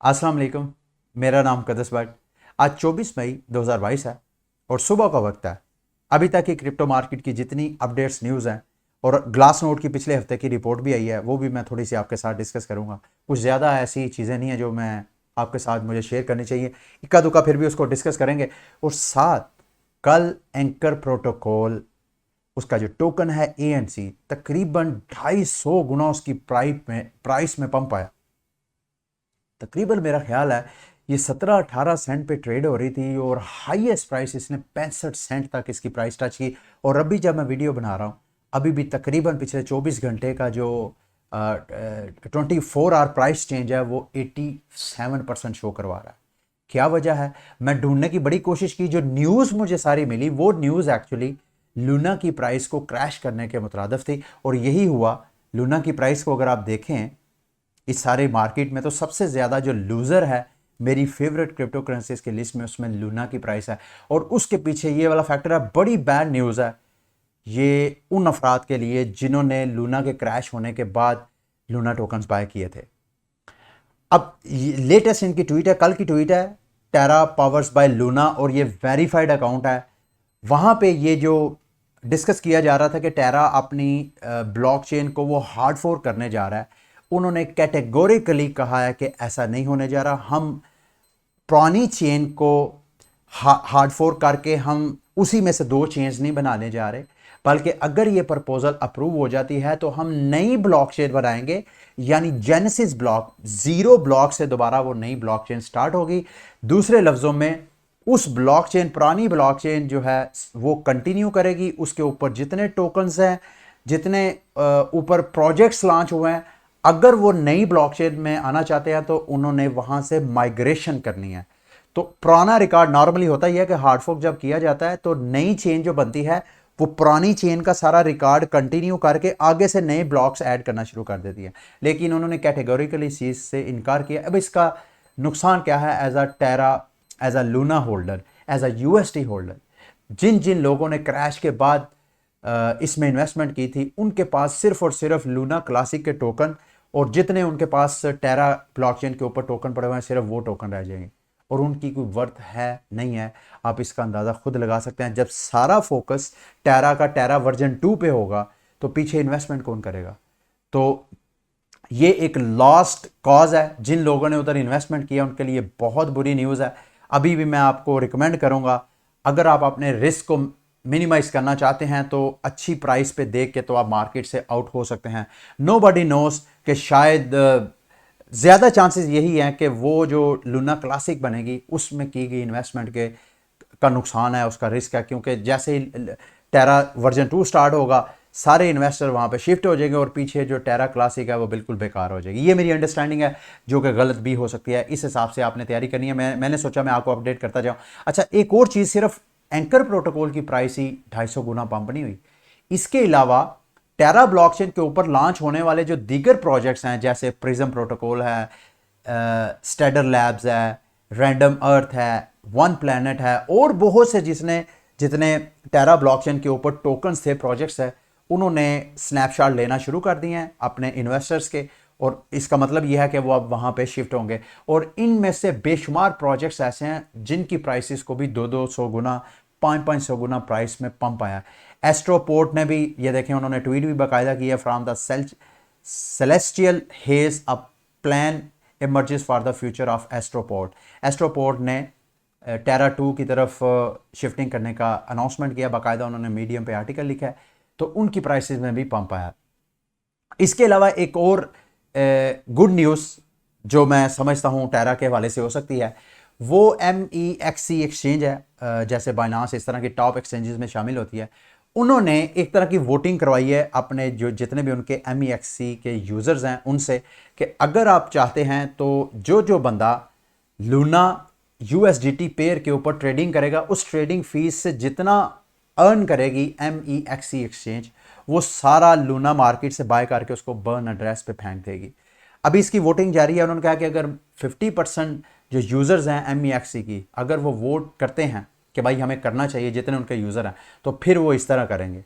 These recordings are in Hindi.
अस्सलाम वालेकुम। मेरा नाम कदस भट्ट। आज 24 मई 2022 है और सुबह का वक्त है। अभी तक की क्रिप्टो मार्केट की जितनी अपडेट्स न्यूज़ हैं और ग्लास नोट की पिछले हफ्ते की रिपोर्ट भी आई है वो भी मैं थोड़ी सी आपके साथ डिस्कस करूंगा। कुछ ज़्यादा ऐसी चीज़ें नहीं है जो मैं आपके साथ मुझे शेयर करनी चाहिए, इक्का दुक्का फिर भी उसको डिस्कस करेंगे। और साथ कल एंकर प्रोटोकॉल, उसका जो टोकन है ANC, तकरीबन 250 गुना उसकी प्राइस में पंप आया। तकरीबन मेरा ख्याल है ये 17-18 सेंट पे ट्रेड हो रही थी और हाईएस्ट प्राइस इसने 65 सेंट तक इसकी प्राइस टच की। और अभी जब मैं वीडियो बना रहा हूँ अभी भी तकरीबन पिछले 24 घंटे का जो 24 आवर प्राइस चेंज है वो 87% शो करवा रहा है। क्या वजह है? मैं ढूंढने की बड़ी कोशिश की, जो न्यूज़ मुझे सारी मिली वो न्यूज़ एक्चुअली लूना की प्राइस को क्रैश करने के मुतरादिफ थी और यही हुआ। लूना की प्राइस को अगर आप देखें इस सारे मार्केट में तो सबसे ज़्यादा जो लूज़र है मेरी फेवरेट क्रिप्टो करेंसीज की लिस्ट में, उसमें लूना की प्राइस है। और उसके पीछे ये वाला फैक्टर है, बड़ी बैड न्यूज़ है ये उन अफराद के लिए जिन्होंने लूना के क्रैश होने के बाद लूना टोकन्स बाय किए थे। अब लेटेस्ट इनकी ट्वीट है, कल की ट्वीट है, टेरा पावर्स बाय लूना, और ये वेरीफाइड अकाउंट है। वहां पे ये जो डिस्कस किया जा रहा था कि टेरा अपनी ब्लॉकचेन को वो हार्ड फोर्क करने जा रहा है, उन्होंने कैटेगोरिकली कहा है कि ऐसा नहीं होने जा रहा। हम पुरानी चेन को हार्ड फोर्क करके हम उसी में से दो चेन्स नहीं बनाने जा रहे, बल्कि अगर ये प्रपोजल अप्रूव हो जाती है तो हम नई ब्लॉकचेन बनाएंगे, यानी जेनेसिस ब्लॉक, जीरो ब्लॉक से दोबारा वो नई ब्लॉकचेन स्टार्ट होगी। दूसरे लफ्जों में उस ब्लॉकचेन, पुरानी ब्लॉकचेन जो है वो कंटिन्यू करेगी। उसके ऊपर जितने टोकन्स हैं, जितने ऊपर प्रोजेक्ट्स लॉन्च हुए हैं, अगर वो नई ब्लॉकचेन में आना चाहते हैं तो उन्होंने वहां से माइग्रेशन करनी है। तो पुराना रिकॉर्ड नॉर्मली होता ही है कि हार्ड फोर्क जब किया जाता है तो नई चेन जो बनती है वो पुरानी चेन का सारा रिकॉर्ड कंटिन्यू करके आगे से नए ब्लॉक्स ऐड करना शुरू कर देती है। लेकिन उन्होंने कैटेगोरिकली इस चीज़ से इनकार किया। अब इसका नुकसान क्या है as a Terra, as a Luna holder, as a USD holder? जिन जिन लोगों ने क्रैश के बाद इसमें इन्वेस्टमेंट की थी उनके पास सिर्फ और सिर्फ लूना क्लासिक के टोकन, और जितने उनके पास टेरा ब्लॉकचेन के ऊपर टोकन पड़े हुए हैं सिर्फ वो टोकन रह जाएंगे और उनकी कोई वर्थ है नहीं है। आप इसका अंदाज़ा खुद लगा सकते हैं। जब सारा फोकस टेरा का, टेरा वर्जन 2 पे होगा तो पीछे इन्वेस्टमेंट कौन करेगा? तो ये एक लॉस्ट कॉज है। जिन लोगों ने उधर इन्वेस्टमेंट किया उनके लिए बहुत बुरी न्यूज़ है। अभी भी मैं आपको रिकमेंड करूंगा, अगर आप अपने रिस्क को मिनिमाइज करना चाहते हैं तो अच्छी प्राइस पे देख के तो आप मार्केट से आउट हो सकते हैं। नो बडी नोस कि शायद ज़्यादा चांसेस यही हैं कि वो जो लूना क्लासिक बनेगी उसमें की गई इन्वेस्टमेंट के का नुकसान है, उसका रिस्क है, क्योंकि जैसे ही टेरा वर्जन 2 स्टार्ट होगा सारे इन्वेस्टर वहाँ पे शिफ्ट हो जाएंगे और पीछे जो टेरा क्लासिक है वो बिल्कुल बेकार हो जाएगी। ये मेरी अंडरस्टैंडिंग है जो कि गलत भी हो सकती है। इस हिसाब से आपने तैयारी करनी है। मैंने सोचा मैं आपको अपडेट करता जाऊँ। अच्छा, एक और चीज़, सिर्फ एंकर प्रोटोकॉल की प्राइस ही 250 गुना पंप नहीं हुई। इसके अलावा टेरा ब्लॉकचेन के ऊपर लॉन्च होने वाले जो दीगर प्रोजेक्ट्स हैं, जैसे प्रिज्म प्रोटोकॉल है, स्टेडर लैब्स है, रैंडम अर्थ है, वन प्लैनेट है, और बहुत से जिसने जितने टेरा ब्लॉकचेन के ऊपर टोकन्स थे, प्रोजेक्ट्स है, उन्होंने स्नैपशॉट लेना शुरू कर दिए हैं अपने इन्वेस्टर्स के। और इसका मतलब यह है कि वो अब वहाँ पे शिफ्ट होंगे। और इनमें से बेशुमार प्रोजेक्ट्स ऐसे हैं जिनकी प्राइसेस को भी 200 गुना, 500 गुना प्राइस में पंप आया। एस्ट्रोपोर्ट ने भी, ये देखें, उन्होंने ट्वीट भी बाकायदा किया, from the Celestial hedge a plan emerges for the future of Astroport. Astroport ने टेरा 2 की तरफ शिफ्टिंग करने का अनाउंसमेंट किया, बाकायदा उन्होंने मीडियम पे आर्टिकल लिखा है, तो उनकी प्राइसेस में भी पंप आया। इसके अलावा एक और गुड न्यूज़ जो मैं समझता हूँ टेरा के हवाले से हो सकती है, वो MEXC एक्सचेंज है, जैसे बाइनांस इस तरह की टॉप एक्सचेंजेस में शामिल होती है। उन्होंने एक तरह की वोटिंग करवाई है अपने जो जितने भी उनके MEXC के यूज़र्स हैं उनसे, कि अगर आप चाहते हैं तो जो जो बंदा लूना USDT पेयर के ऊपर ट्रेडिंग करेगा उस ट्रेडिंग फीस से जितना अर्न करेगी MEXC एक्सचेंज, वो सारा लूना मार्केट से बाय करके उसको बर्न एड्रेस पे फेंक देगी। अभी इसकी वोटिंग जारी है। उन्होंने कहा कि अगर 50% जो यूज़र्स हैं MEXC की, अगर वो वोट करते हैं कि भाई हमें करना चाहिए, जितने उनके यूज़र हैं, तो फिर वो इस तरह करेंगे।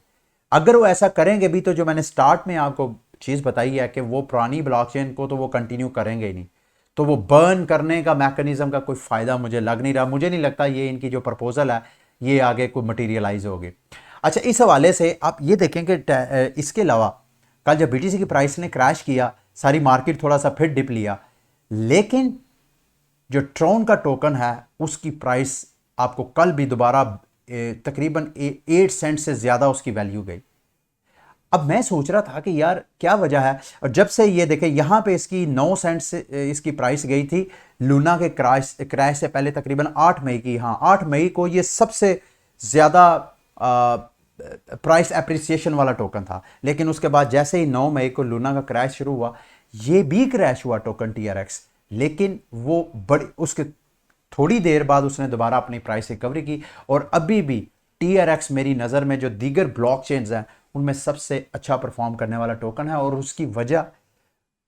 अगर वो ऐसा करेंगे भी तो जो मैंने स्टार्ट में आपको चीज़ बताई है कि वो पुरानी ब्लॉकचेन को तो वो कंटिन्यू करेंगे ही नहीं। तो वो बर्न करने का मैकेनिज्म का कोई फ़ायदा मुझे लग नहीं रहा। मुझे नहीं लगता ये इनकी जो प्रपोजल है ये आगे कोई मटीरियलाइज होगी। अच्छा, इस हवाले से आप ये देखें कि इसके अलावा कल जब बीटीसी की प्राइस ने क्रैश किया, सारी मार्केट थोड़ा सा फिर डिप लिया, लेकिन जो ट्रॉन का टोकन है उसकी प्राइस आपको कल भी दोबारा तकरीबन 8 सेंट से ज़्यादा उसकी वैल्यू गई। अब मैं सोच रहा था कि यार क्या वजह है, और जब से ये देखें यहाँ पे इसकी 9 सेंट से इसकी प्राइस गई थी लूना के क्रैश से पहले, तकरीबन 8 मई की, हाँ 8 मई को ये सबसे ज़्यादा प्राइस एप्रिसिएशन वाला टोकन था। लेकिन उसके बाद जैसे ही 9 मई को लूना का क्रैश शुरू हुआ, ये भी क्रैश हुआ टोकन TRX, लेकिन वो बड़ी उसके थोड़ी देर बाद उसने दोबारा अपनी प्राइस रिकवरी की, और अभी भी TRX मेरी नज़र में जो दीगर ब्लॉकचेन्स हैं उनमें सबसे अच्छा परफॉर्म करने वाला टोकन है। और उसकी वजह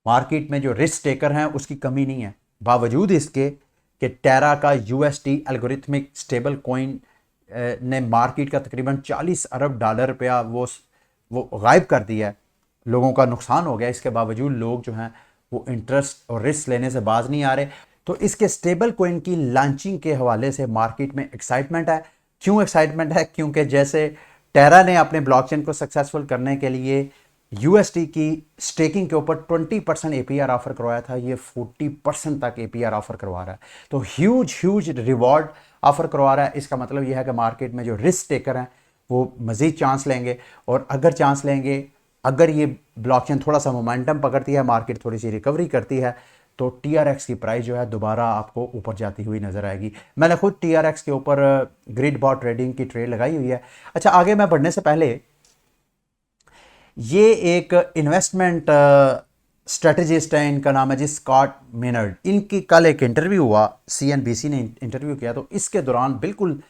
मार्केट में जो रिस्क टेकर हैं उसकी कमी नहीं है, बावजूद इसके कि टेरा का UST एल्गोरिथमिक स्टेबल कॉइन ने मार्केट का तकरीबन 40 अरब डॉलर रुपया वो गायब कर दिया है, लोगों का नुकसान हो गया। इसके बावजूद लोग जो हैं वो इंटरेस्ट और रिस्क लेने से बाज नहीं आ रहे। तो इसके स्टेबल कॉइन की लॉन्चिंग के हवाले से मार्केट में एक्साइटमेंट है। क्यों एक्साइटमेंट है? क्योंकि जैसे टेरा ने अपने ब्लॉकचेन को सक्सेसफुल करने के लिए UST की स्टेकिंग के ऊपर 20% APR ऑफर करवाया था, ये 40% तक APR ऑफर करवा रहा है। तो ह्यूज रिवॉर्ड ऑफर करवा रहा है। इसका मतलब यह है कि मार्केट में जो रिस्क टेकर हैं वो मज़ीद चांस लेंगे, और अगर चांस लेंगे, अगर ये ब्लॉकचेन थोड़ा सा मोमेंटम पकड़ती है, मार्केट थोड़ी सी रिकवरी करती है, तो TRX की प्राइस जो है दोबारा आपको ऊपर जाती हुई नज़र आएगी। मैंने खुद TRX के ऊपर ग्रिड बॉट ट्रेडिंग की ट्रेड लगाई हुई है। अच्छा, आगे मैं बढ़ने से पहले ये एक इन्वेस्टमेंट स्ट्रेटजिस्ट है, इनका नाम है जी स्कॉट मेनर्ड। इनकी कल एक इंटरव्यू हुआ, CNBC ने इंटरव्यू किया, तो इसके दौरान बिल्कुल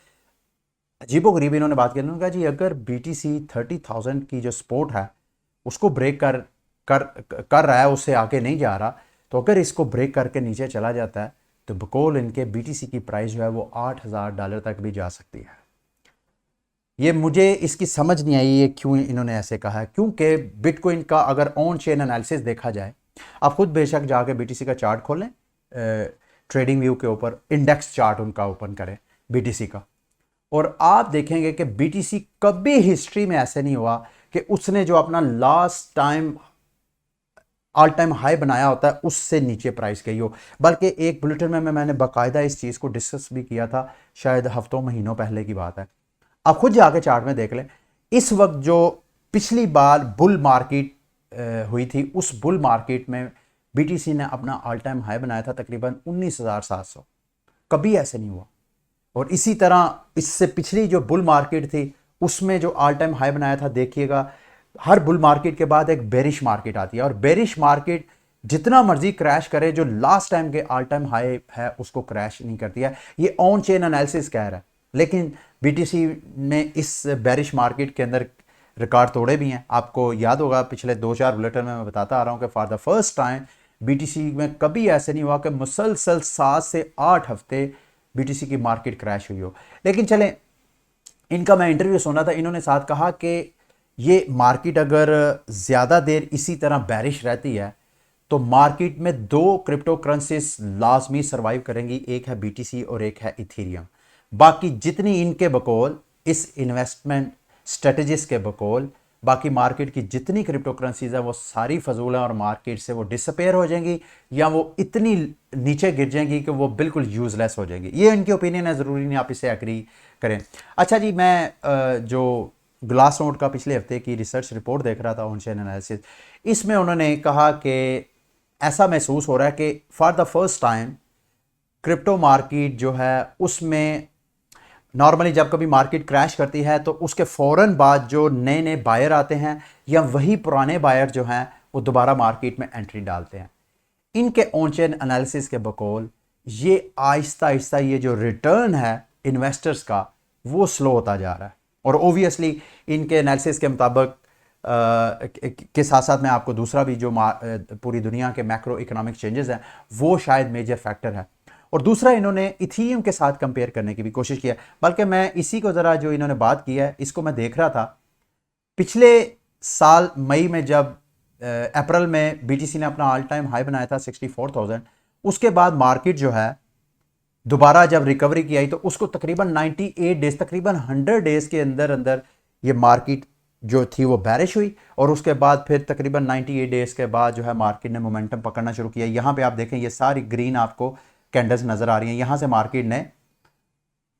अजीबोगरीब इन्होंने बात की। उन्होंने कहा जी अगर BTC 30,000 की जो सपोर्ट है उसको ब्रेक कर रहा है, उससे आगे नहीं जा रहा, तो अगर इसको ब्रेक करके नीचे चला जाता है तो बकौल इनके BTC की प्राइस जो है वो $8,000 तक भी जा सकती है। ये मुझे इसकी समझ नहीं आई ये क्यों इन्होंने ऐसे कहा है, क्योंकि बिटकॉइन का अगर ऑन चेन एनालिसिस देखा जाए, आप खुद बेशक जाके BTC का चार्ट खोलें, ट्रेडिंग व्यू के ऊपर इंडेक्स चार्ट उनका ओपन करें BTC का, और आप देखेंगे कि BTC कभी हिस्ट्री में ऐसे नहीं हुआ कि उसने जो अपना last time all time high बनाया होता है उससे नीचे प्राइस गई हो। बल्कि एक बुलेटिन में मैंने बाकायदा इस चीज़ को डिस्कस भी किया था, शायद हफ्तों महीनों पहले की बात है। आप खुद जाके चार्ट में देख लें, इस वक्त जो पिछली बार बुल मार्केट हुई थी, उस बुल मार्केट में BTC ने अपना ऑल टाइम हाई बनाया था तकरीबन 19,700, कभी ऐसे नहीं हुआ। और इसी तरह इससे पिछली जो बुल मार्केट थी उसमें जो ऑल टाइम हाई बनाया था, देखिएगा हर बुल मार्केट के बाद एक बेरिश मार्केट आती है, और बेरिश मार्केट जितना मर्जी क्रैश करे, जो लास्ट टाइम के ऑल टाइम हाई है उसको क्रैश नहीं करती है। ये ऑन चेन एनालिसिस कह रहा है, लेकिन BTC ने इस बेरिश मार्केट के अंदर रिकॉर्ड तोड़े भी हैं। आपको याद होगा पिछले 2-4 बुलेटिन में मैं बताता आ रहा हूं कि for the first time BTC में कभी ऐसे नहीं हुआ कि मुसलसल 7 से 8 हफ्ते BTC की मार्केट क्रैश हुई हो। लेकिन चलें, इनका मैं इंटरव्यू सुना था, इन्होंने साथ कहा कि ये मार्केट अगर ज़्यादा देर इसी तरह बैरिश रहती है तो मार्केट में 2 क्रिप्टो करेंसीज लाजमी सर्वाइव करेंगी, एक है BTC और एक है इथेरियम। बाकी जितनी इनके बकौल, इस इन्वेस्टमेंट स्ट्रेटजिस्ट के बकौल, बाकी मार्केट की जितनी क्रिप्टो करेंसीज है वो सारी फजूल हैं और मार्केट से वो डिसअपेयर हो जाएंगी, या वो इतनी नीचे गिर जाएंगी कि वो बिल्कुल यूजलेस हो जाएंगी। ये इनकी ओपिनियन है, ज़रूरी नहीं आप इसे एग्री करें। अच्छा जी, मैं जो ग्लास नोट का पिछले हफ्ते की रिसर्च रिपोर्ट देख रहा था ऑन चेन एनालिसिस, इसमें उन्होंने कहा कि ऐसा महसूस हो रहा है कि for the first time crypto market जो है उसमें नॉर्मली जब कभी मार्केट क्रैश करती है तो उसके फ़ौरन बाद जो नए नए बायर आते हैं या वही पुराने बायर जो हैं वो दोबारा मार्केट में एंट्री डालते हैं। इनके ऑन चेन एनालिसिस के बकौल ये आहिस्ता आहिस्ता ये जो रिटर्न है इन्वेस्टर्स का वो स्लो होता जा रहा है, और ओबियसली इनके एनालिसिस के मुताबिक के साथ साथ मैं आपको दूसरा भी जो पूरी दुनिया के मैक्रो इकोनॉमिक चेंजेस हैं वो शायद मेजर फैक्टर है। और दूसरा इन्होंने इथीरियम के साथ कंपेयर करने की भी कोशिश किया, बल्कि मैं इसी को ज़रा जो इन्होंने बात की है इसको मैं देख रहा था। पिछले साल मई में जब अप्रैल में BTC ने अपना ऑल टाइम हाई बनाया था 64,000, उसके बाद मार्केट जो है दोबारा जब रिकवरी की आई तो उसको तकरीबन 98 डेज, तकरीबन 100 डेज के अंदर अंदर ये मार्केट जो थी वो बैरिश हुई, और उसके बाद फिर तकरीबन 98 डेज के बाद जो है मार्केट ने मोमेंटम पकड़ना शुरू किया। यहां पे आप देखें ये सारी ग्रीन आपको कैंडल्स नजर आ रही हैं। यहां से मार्केट ने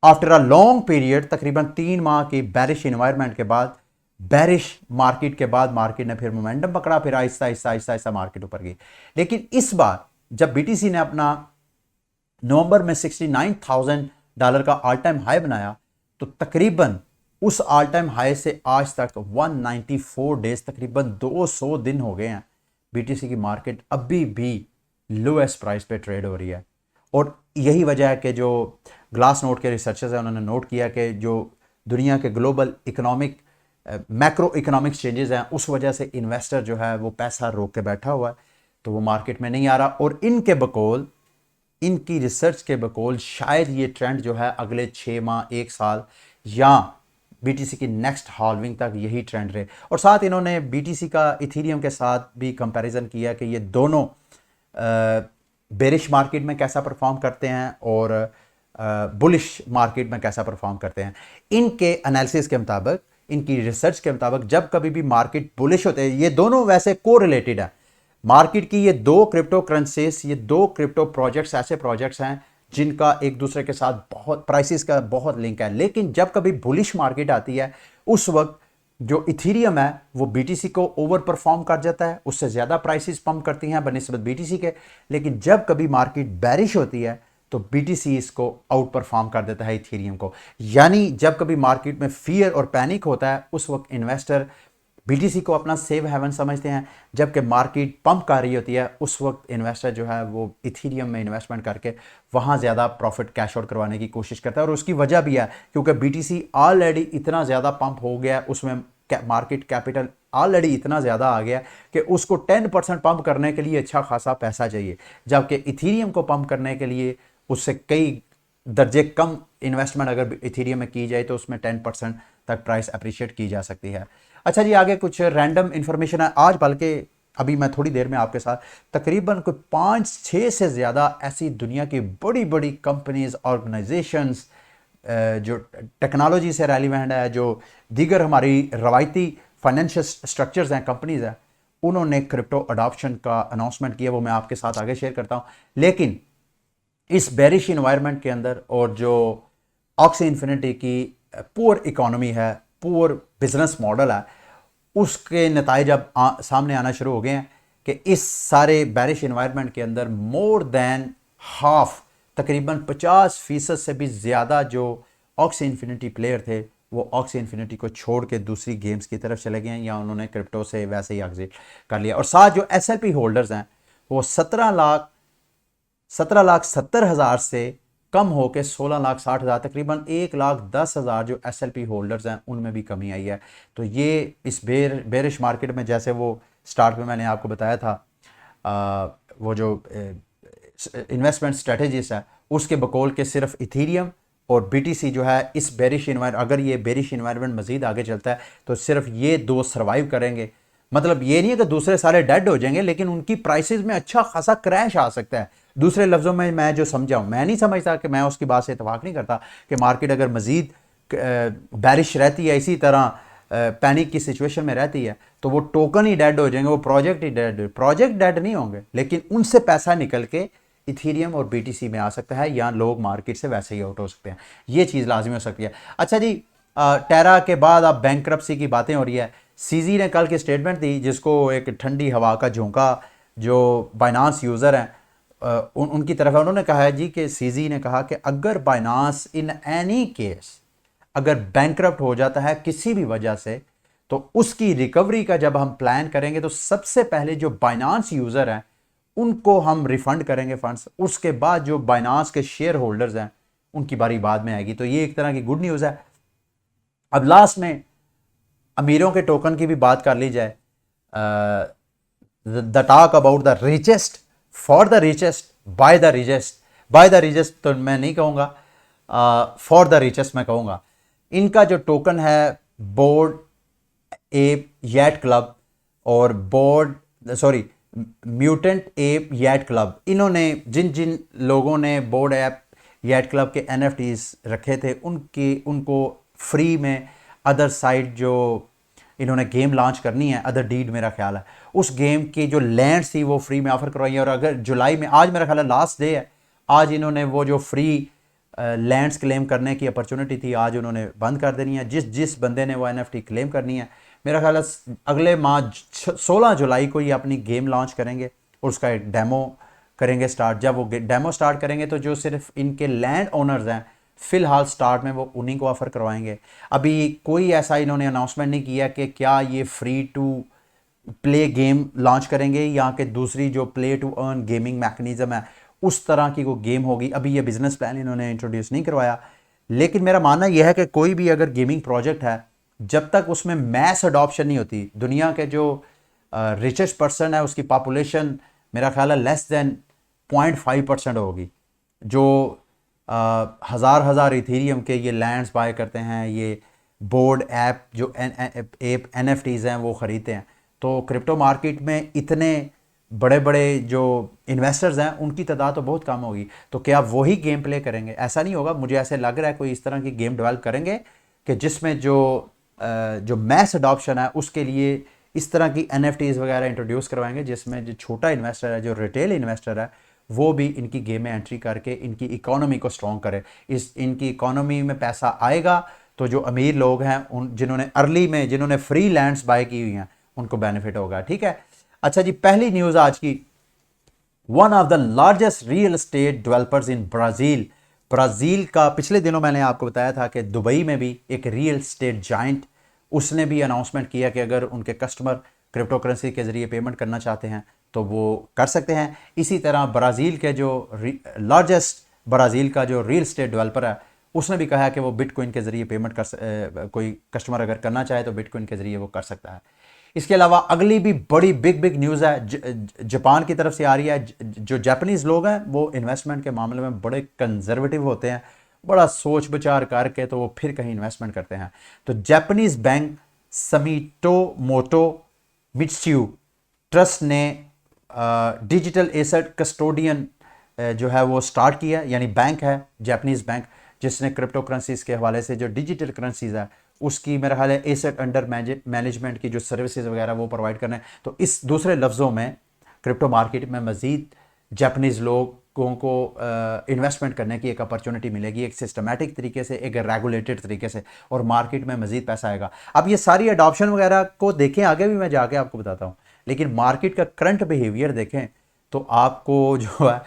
आफ्टर अ लॉन्ग पीरियड तकरीबन 3 माह की बैरिश इन्वायरमेंट के बाद, बैरिश मार्केट के बाद मार्केट ने फिर मोमेंटम पकड़ा, फिर आहिस्ता आहिस्ता आहिस्ता आहिस्ता मार्केट ऊपर गई। लेकिन इस बार जब बीटीसी ने अपना नवंबर में $69,000 का ऑल टाइम हाई बनाया, तो तकरीबन उस ऑल टाइम हाई से आज तक 194 डेज, तकरीबन 200 दिन हो गए हैं, बीटीसी की मार्केट अभी भी लोएस्ट प्राइस पे ट्रेड हो रही है। और यही वजह है कि जो ग्लास नोट के रिसर्चर्स हैं उन्होंने नोट किया कि जो दुनिया के global economic macro economic changes हैं, उस वजह से इन्वेस्टर जो है वो पैसा रोक के बैठा हुआ है, तो वो मार्केट में नहीं आ रहा। और इनके बकौल, इनकी रिसर्च के बकौल शायद ये ट्रेंड जो है अगले 6 माह, 1 साल या बीटीसी की नेक्स्ट हाल्विंग तक यही ट्रेंड रहे। और साथ इन्होंने बीटीसी का इथीरियम के साथ भी कंपैरिजन किया कि ये दोनों बेरिश मार्केट में कैसा परफॉर्म करते हैं और बुलिश मार्केट में कैसा परफॉर्म करते हैं। इनके एनालिसिस के मुताबिक, इनकी रिसर्च के मुताबिक, जब कभी भी मार्केट बुलिश होते हैं, ये दोनों वैसे को रिलेटेड है मार्केट की, ये दो क्रिप्टो करेंसीज, ये दो क्रिप्टो प्रोजेक्ट्स ऐसे प्रोजेक्ट्स हैं जिनका एक दूसरे के साथ बहुत प्राइसेस का बहुत लिंक है। लेकिन जब कभी बुलिश मार्केट आती है, उस वक्त जो इथीरियम है वो बीटीसी को ओवर परफॉर्म कर जाता है, उससे ज़्यादा प्राइसेस पंप करती हैं बनिस्बत बीटीसी के। लेकिन जब कभी मार्केट बैरिश होती है तो बीटीसी इसको आउट परफॉर्म कर देता है इथीरियम को। यानी जब कभी मार्केट में फियर और पैनिक होता है, उस वक्त इन्वेस्टर बीटीसी को अपना सेव हेवन समझते हैं, जबकि मार्केट पंप कर रही होती है उस वक्त इन्वेस्टर जो है वो इथीरियम में इन्वेस्टमेंट करके वहाँ ज़्यादा प्रॉफिट कैश आउट करवाने की कोशिश करता है। और उसकी वजह भी है क्योंकि बीटीसी ऑलरेडी इतना ज़्यादा पंप हो गया, उसमें मार्केट कैपिटल ऑलरेडी इतना ज़्यादा आ गया कि उसको 10% पंप करने के लिए अच्छा खासा पैसा चाहिए, जबकि इथीरियम को पंप करने के लिए उससे कई दर्जे कम इन्वेस्टमेंट अगर इथीरियम में की जाए तो उसमें 10% तक प्राइस अप्रिशिएट की जा सकती है। अच्छा जी, आगे कुछ रैंडम इंफॉर्मेशन है आज, बल्कि अभी मैं थोड़ी देर में आपके साथ तकरीबन कोई 5-6 से ज़्यादा ऐसी दुनिया की बड़ी बड़ी कंपनीज, ऑर्गेनाइजेशंस जो टेक्नोलॉजी से रेलिवेंट है, जो दीगर हमारी रवायती फाइनेंशियल स्ट्रक्चर्स हैं, कंपनीज हैं, उन्होंने क्रिप्टो अडॉप्शन का अनाउंसमेंट किया, वो मैं आपके साथ आगे शेयर करता हूँ। लेकिन इस बेरिश इन्वायरमेंट के अंदर और जो ऑक्सी इन्फिनिटी की पुअर इकोनॉमी है, पुअर बिजनेस मॉडल है, उसके नताइज अब सामने आना शुरू हो गए हैं कि इस सारे बेरिश इन्वायरमेंट के अंदर मोर देन हाफ, तकरीबन 50% से भी ज़्यादा जो ऑक्सी इन्फिनिटी प्लेयर थे वो ऑक्सी इन्फिनिटी को छोड़ के दूसरी गेम्स की तरफ चले गए हैं या उन्होंने क्रिप्टो से वैसे ही एग्जिट कर लिया। और साथ जो एसएलपी होल्डर्स हैं वो 17,70,000 से कम होकर 16,60,000, तकरीबन 1,10,000 जो एसएलपी होल्डर्स हैं उनमें भी कमी आई है। तो ये इस बेरिश मार्केट में, जैसे वो स्टार्ट में मैंने आपको बताया था, वो जो इन्वेस्टमेंट स्ट्रेटजीज है उसके बकौल के सिर्फ इथीरियम और बीटीसी जो है इस बेरिश इन्वायरमेंट, अगर ये बेरिश इन्वायरमेंट मजीद आगे चलता है तो सिर्फ ये दो सर्वाइव करेंगे। मतलब ये नहीं है कि दूसरे सारे डेड हो जाएंगे, लेकिन उनकी प्राइसेस में अच्छा खासा क्रैश आ सकता है। दूसरे लफ्ज़ों में मैं जो समझाऊँ, मैं नहीं समझता कि मैं उसकी बात से इतफाक नहीं करता कि मार्केट अगर मजीद बैरिश रहती है, इसी तरह पैनिक की सिचुएशन में रहती है, तो वो टोकन ही डेड हो जाएंगे, वो प्रोजेक्ट ही डेड नहीं होंगे, लेकिन उनसे पैसा निकल के इथीरियम और बीटीसी में आ सकता है या लोग मार्केट से वैसे ही आउट हो सकते हैं। ये चीज़ लाजमी हो सकती है। अच्छा जी, टेरा के बाद अब बैंकरप्सी की बातें हो रही है। सीजी ने कल की स्टेटमेंट दी जिसको एक ठंडी हवा का झोंका जो बाइनांस यूज़र हैं उनकी तरफ है। उन्होंने कहा है जी कि सीजी ने कहा कि अगर बाइनांस इन एनी केस अगर बैंकरप्ट हो जाता है किसी भी वजह से, तो उसकी रिकवरी का जब हम प्लान करेंगे तो सबसे पहले जो बाइनांस यूज़र हैं उनको हम रिफंड करेंगे फंड्स, उसके बाद जो बाइनांस के शेयर होल्डर्स हैं उनकी बारी बाद में आएगी। तो ये एक तरह की गुड न्यूज़ है। अब लास्ट में अमीरों के टोकन की भी बात कर ली जाए। The talk about the richest for the richest by the richest तो मैं नहीं कहूँगा, फॉर द रिचेस्ट मैं कहूँगा। इनका जो टोकन है बोर्ड एप येट क्लब और म्यूटेंट एप याट क्लब, इन्होंने जिन जिन लोगों ने बोर्ड ऐप याट क्लब के एनएफटीज रखे थे उनको फ्री में अदर साइड जो इन्होंने गेम लॉन्च करनी है, अदर डीड मेरा ख्याल है, उस गेम की जो लैंड्स थी वो फ्री में ऑफर करवाई है। और अगर जुलाई में, आज मेरा ख्याल है लास्ट डे है, आज इन्होंने वो जो फ्री लैंड्स क्लेम करने की अपॉर्चुनिटी थी आज उन्होंने बंद कर देनी है। जिस बंदे ने वो एनएफटी क्लेम करनी है, मेरा ख्याल है अगले माह 16 जुलाई को ये अपनी गेम लॉन्च करेंगे और उसका एक डेमो करेंगे स्टार्ट। जब वो डेमो स्टार्ट करेंगे तो जो सिर्फ इनके लैंड ओनर्स हैं फिलहाल स्टार्ट में वो उन्हीं को ऑफर करवाएंगे। अभी कोई ऐसा इन्होंने अनाउंसमेंट नहीं किया कि क्या ये free to play game launch करेंगे या कि दूसरी जो play to earn gaming mechanism है उस तरह की वो गेम होगी। अभी ये बिजनेस प्लान इन्होंने इंट्रोड्यूस नहीं करवाया। लेकिन मेरा मानना यह है कि कोई भी अगर गेमिंग प्रोजेक्ट है, जब तक उसमें मैस अडॉप्शन नहीं होती, दुनिया के जो रिचेस्ट पर्सन है उसकी पॉपुलेशन मेरा ख्याल है लेस देन 0.5% होगी, जो हज़ार इथीरियम के ये लैंड्स बाय करते हैं, ये बोर्ड ऐप जो एप एनएफटीज़ हैं वो ख़रीदते हैं। तो क्रिप्टो मार्केट में इतने बड़े बड़े जो इन्वेस्टर्स हैं उनकी तादाद तो बहुत कम होगी। तो क्या वही गेम प्ले करेंगे? ऐसा नहीं होगा। मुझे ऐसे लग रहा है कोई इस तरह की गेम डेवलप करेंगे कि जिसमें जो मैस अडॉप्शन है उसके लिए इस तरह की एनएफटीज़ वगैरह इंट्रोड्यूस करवाएंगे, जिसमें जो छोटा इन्वेस्टर है, जो रिटेल इन्वेस्टर है, वो भी इनकी गेम में एंट्री करके इनकी इकोनॉमी को स्ट्रॉन्ग करे। इनकी इकोनॉमी में पैसा आएगा तो जो अमीर लोग हैं उन जिन्होंने अर्ली में जिन्होंने फ्री लैंड्स बाय की हुई हैं उनको बेनिफिट होगा। ठीक है। अच्छा जी, पहली न्यूज़ आज की, one of the largest real estate developers in Brazil. Brazil का पिछले दिनों मैंने आपको बताया था कि दुबई में भी एक रियल एस्टेट जाइंट, उसने भी अनाउंसमेंट किया कि अगर उनके कस्टमर क्रिप्टो करेंसी के ज़रिए पेमेंट करना चाहते हैं तो वो कर सकते हैं। इसी तरह ब्राज़ील के जो लार्जेस्ट ब्राज़ील का जो रियल एस्टेट डेवलपर है उसने भी कहा है कि वो बिटकॉइन के ज़रिए पेमेंट कोई कस्टमर अगर करना चाहे तो बिटकॉइन के ज़रिए वो कर सकता है। इसके अलावा अगली भी बड़ी बिग न्यूज़ है, जापान की तरफ से आ रही है। जो जापानीज़ लोग हैं वो इन्वेस्टमेंट के मामले में बड़े कंजर्वेटिव होते हैं, बड़ा सोच विचार करके तो वो फिर कहीं इन्वेस्टमेंट करते हैं। तो जापानीज़ बैंक समीटो मोटो मित्सुई ट्रस्ट ने डिजिटल एसेट कस्टोडियन जो है वो स्टार्ट किया, यानी बैंक है जापानीज़ बैंक जिसने क्रिप्टो करेंसीज के हवाले से जो डिजिटल करेंसीज है उसकी मेरा ख्याल है एसेट अंडर मैनेजमेंट की जो सर्विसेज वगैरह वो प्रोवाइड करना है। तो इस दूसरे लफ्ज़ों में क्रिप्टो मार्केट में मज़ीद जापानीज़ लोगों को इन्वेस्टमेंट करने की एक अपॉर्चुनिटी मिलेगी, एक सिस्टमेटिक तरीके से, एक रेगुलेटेड तरीके से, और मार्केट में मज़ीद पैसा आएगा। अब ये सारी अडॉप्शन वगैरह को देखें, आगे भी मैं जाके आपको बताता हूँ, लेकिन मार्केट का करंट बिहेवियर देखें तो आपको जो है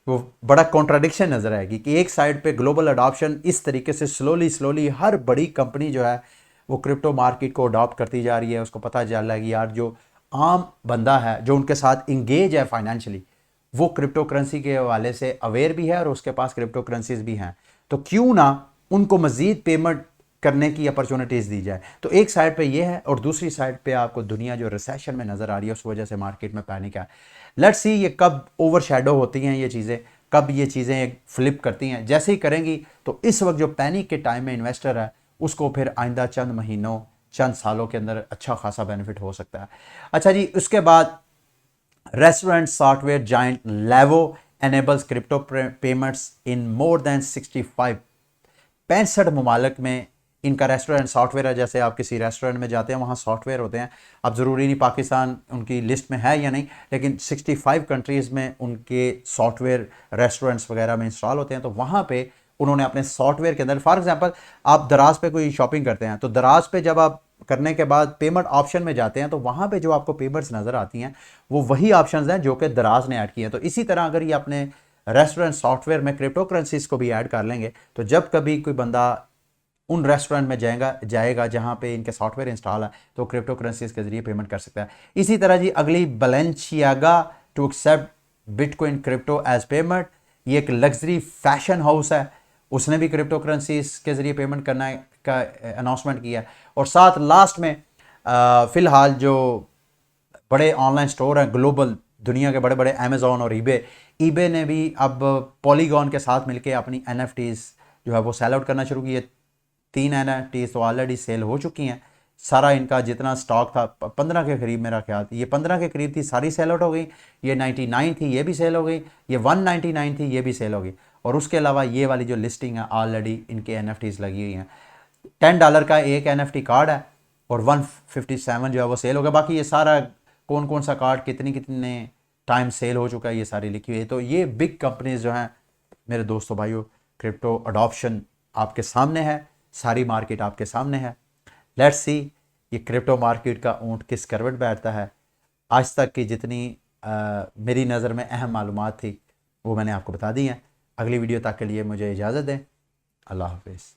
वो बड़ा कॉन्ट्राडिक्शन नज़र आएगी कि एक साइड पे ग्लोबल अडॉप्शन इस तरीके से स्लोली हर बड़ी कंपनी जो है वो क्रिप्टो मार्केट को अडॉप्ट करती जा रही है। उसको पता चल रहा है कि यार जो आम बंदा है जो उनके साथ इंगेज है फाइनेंशियली, वो क्रिप्टो करेंसी के हवाले से अवेयर भी है और उसके पास क्रिप्टो करेंसीज भी हैं, तो क्यों ना उनको मज़ीद पेमेंट करने की अपॉर्चुनिटीज़ दी जाए। तो एक साइड पे ये है और दूसरी साइड पे आपको दुनिया जो रिसेशन में नज़र आ रही है उस वजह से मार्केट में पैनिक है। लेट्स सी ये कब ओवरशैडो होती हैं ये चीज़ें, कब ये चीज़ें फ्लिप करती हैं। जैसे ही करेंगी तो इस वक्त जो पैनिक के टाइम में इन्वेस्टर है उसको फिर आइंदा चंद महीनों चंद सालों के अंदर अच्छा खासा बेनिफिट हो सकता है। अच्छा जी, उसके बाद रेस्टोरेंट सॉफ्टवेयर जाइंट लेवो enables crypto payments in more than 65 ममालिक में इनका रेस्टोरेंट सॉफ्टवेयर है। जैसे आप किसी रेस्टोरेंट में जाते हैं वहाँ सॉफ्टवेयर होते हैं, अब ज़रूरी नहीं पाकिस्तान उनकी लिस्ट में है या नहीं, लेकिन 65 कंट्रीज़ में उनके सॉफ्टवेयर रेस्टोरेंट्स वगैरह में इंस्टॉल होते हैं। तो वहाँ पे उन्होंने अपने सॉफ्टवेयर के अंदर, फॉर एग्जांपल आप दराज पे कोई शॉपिंग करते हैं तो दराज पे जब आप करने के बाद पेमेंट ऑप्शन में जाते हैं तो वहाँ पे जो आपको पेमेंट्स नज़र आती हैं वो वही ऑप्शंस हैं जो कि दराज ने ऐड किए हैं। तो इसी तरह अगर ये अपने रेस्टोरेंट सॉफ्टवेयर में क्रिप्टो करेंसीज को भी ऐड कर लेंगे तो जब कभी कोई बंदा उन रेस्टोरेंट में जाएगा जहाँ पे इनके सॉफ्टवेयर इंस्टॉल है तो क्रिप्टो करेंसीज के जरिए पेमेंट कर सकता है। इसी तरह जी अगली Balenciaga to accept bitcoin crypto as payment, ये एक लग्जरी फैशन हाउस है, उसने भी क्रिप्टो करेंसीज के जरिए पेमेंट करना का अनाउंसमेंट किया। और साथ लास्ट में फ़िलहाल जो बड़े ऑनलाइन स्टोर हैं ग्लोबल, दुनिया के बड़े अमेज़ॉन और ईबे ने भी अब पॉलीगॉन के साथ मिलके अपनी एनएफटीज़ जो है वो सेल आउट करना शुरू की है। 3 एनएफटीज़ तो ऑलरेडी सेल हो चुकी हैं, सारा इनका जितना स्टॉक था 15 के करीब, मेरा ख्याल था ये 15 के करीब थी, सारी सेल आउट हो गई। ये 99 थी, ये भी सेल हो गई। ये 199 थी, ये भी सेल हो गई। और उसके अलावा ये वाली जो लिस्टिंग है ऑलरेडी इनके NFTs लगी हुई हैं। $10 का एक NFT कार्ड है और 157 जो है वो सेल हो गया। बाकी ये सारा कौन कौन सा कार्ड कितनी कितने टाइम सेल हो चुका है ये सारी लिखी हुई है। तो ये बिग कंपनीज जो हैं मेरे दोस्तों भाइयों, क्रिप्टो अडॉप्शन आपके सामने है, सारी मार्केट आपके सामने है। लेट्स सी ये क्रिप्टो मार्केट का ऊंट किस करवट बैठता है। आज तक की जितनी मेरी नज़र में अहम मालूमात थी वो मैंने आपको बता दी हैं। अगली वीडियो तक के लिए मुझे इजाज़त दें। अल्लाह हाफिज़।